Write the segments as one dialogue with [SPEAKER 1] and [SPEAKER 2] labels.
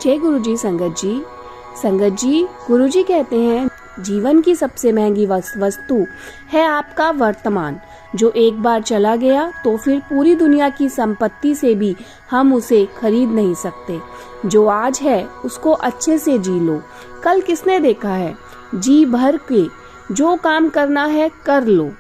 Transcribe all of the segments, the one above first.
[SPEAKER 1] जय गुरुजी संगत जी। संगत जी, गुरुजी कहते हैं जीवन की सबसे महंगी वस्तु है आपका वर्तमान, जो एक बार चला गया तो फिर पूरी दुनिया की संपत्ति से भी हम उसे खरीद नहीं सकते। जो आज है उसको अच्छे से जी लो। कल किसने देखा है? जी भर के जो काम करना है कर लो।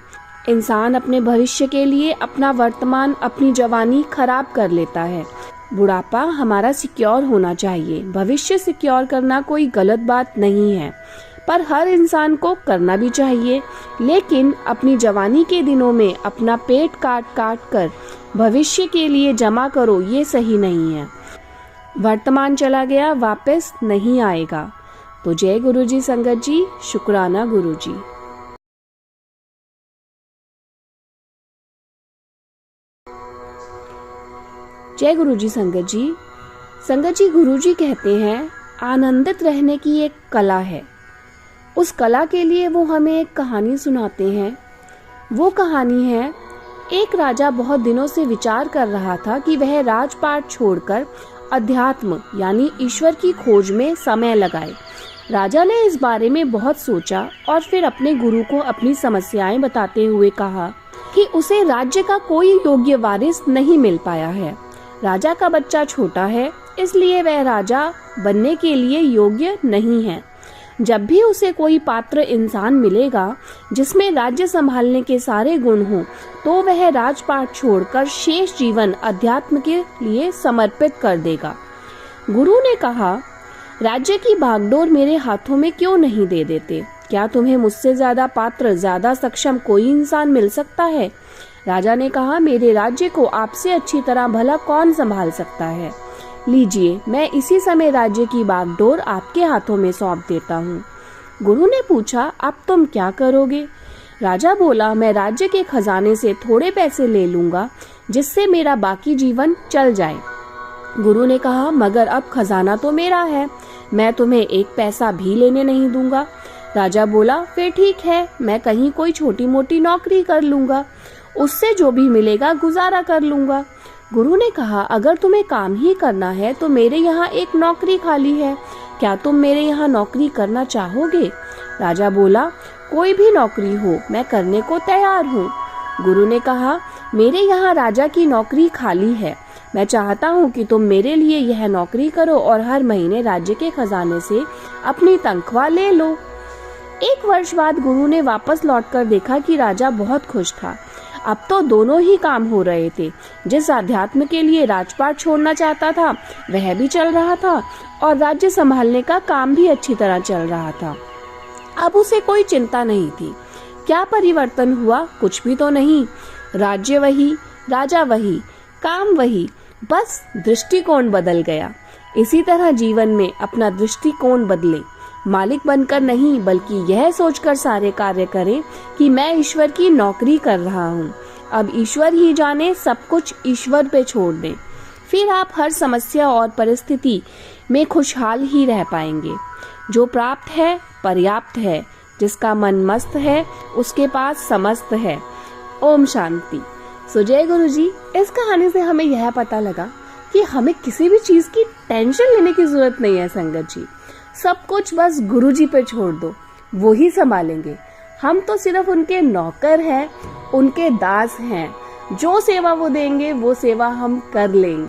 [SPEAKER 1] इंसान अपने भविष्य के लिए अपना वर्तमान, अपनी जवानी खराब कर लेता है। बुढ़ापा हमारा सिक्योर होना चाहिए। भविष्य सिक्योर करना कोई गलत बात नहीं है, पर हर इंसान को करना भी चाहिए। लेकिन अपनी जवानी के दिनों में अपना पेट काट काट कर भविष्य के लिए जमा करो, ये सही नहीं है। वर्तमान चला गया, वापस नहीं आएगा। तो जय गुरुजी संगत जी, शुक्राना गुरुजी। जय गुरुजी संगत जी। संगत जी, गुरुजी कहते हैं आनंदित रहने की एक कला है। उस कला के लिए वो हमें एक कहानी सुनाते हैं। वो कहानी है, एक राजा बहुत दिनों से विचार कर रहा था कि वह राजपाट छोड़कर अध्यात्म यानी ईश्वर की खोज में समय लगाए। राजा ने इस बारे में बहुत सोचा और फिर अपने गुरु को अपनी समस्याएं बताते हुए कहा कि उसे राज्य का कोई योग्य वारिस नहीं मिल पाया है। राजा का बच्चा छोटा है, इसलिए वह राजा बनने के लिए योग्य नहीं है। जब भी उसे कोई पात्र इंसान मिलेगा जिसमें राज्य संभालने के सारे गुण हों, तो वह राजपाट छोड़कर शेष जीवन अध्यात्म के लिए समर्पित कर देगा। गुरु ने कहा, राज्य की भागडोर मेरे हाथों में क्यों नहीं दे देते? क्या तुम्हें मुझसे ज्यादा पात्र, ज्यादा सक्षम कोई इंसान मिल सकता है? राजा ने कहा, मेरे राज्य को आपसे अच्छी तरह भला कौन संभाल सकता है? लीजिए, मैं इसी समय राज्य की बागडोर आपके हाथों में सौंप देता हूँ। गुरु ने पूछा, अब तुम क्या करोगे? राजा बोला, मैं राज्य के खजाने से थोड़े पैसे ले लूंगा, जिससे मेरा बाकी जीवन चल जाए। गुरु ने कहा, मगर अब खजाना तो मेरा है, मैं तुम्हें एक पैसा भी लेने नहीं दूंगा। राजा बोला, फिर ठीक है, मैं कहीं कोई छोटी मोटी नौकरी कर लूंगा, उससे जो भी मिलेगा गुजारा कर लूंगा। गुरु ने कहा, अगर तुम्हें काम ही करना है तो मेरे यहाँ एक नौकरी खाली है, क्या तुम मेरे यहाँ नौकरी करना चाहोगे? राजा बोला, कोई भी नौकरी हो, मैं करने को तैयार हूँ। गुरु ने कहा, मेरे यहाँ राजा की नौकरी खाली है, मैं चाहता हूँ कि तुम मेरे लिए यह नौकरी करो और हर महीने राज्य के खजाने से अपनी तनख्वाह ले लो। 1 वर्ष बाद गुरु ने वापस लौटकर देखा कि राजा बहुत खुश था। अब तो दोनों ही काम हो रहे थे। जिस अध्यात्म के लिए राजपाट छोड़ना चाहता था वह भी चल रहा था और राज्य संभालने का काम भी अच्छी तरह चल रहा था। अब उसे कोई चिंता नहीं थी। क्या परिवर्तन हुआ? कुछ भी तो नहीं। राज्य वही, राजा वही, काम वही, बस दृष्टिकोण बदल गया। इसी तरह जीवन में अपना दृष्टिकोण बदले। मालिक बनकर नहीं, बल्कि यह सोचकर सारे कार्य करें कि मैं ईश्वर की नौकरी कर रहा हूँ। अब ईश्वर ही जाने, सब कुछ ईश्वर पे छोड़ दें। फिर आप हर समस्या और परिस्थिति में खुशहाल ही रह पाएंगे। जो प्राप्त है पर्याप्त है, जिसका मन मस्त है उसके पास समस्त है। ओम शांति। सो जय गुरु जी। इस कहानी से हमें यह पता लगा कि हमें किसी भी चीज की टेंशन लेने की जरूरत नहीं है संगत जी। सब कुछ बस गुरुजी पे छोड़ दो, वो ही संभालेंगे। हम तो सिर्फ उनके नौकर हैं, उनके दास हैं। जो सेवा वो देंगे वो सेवा हम कर लेंगे।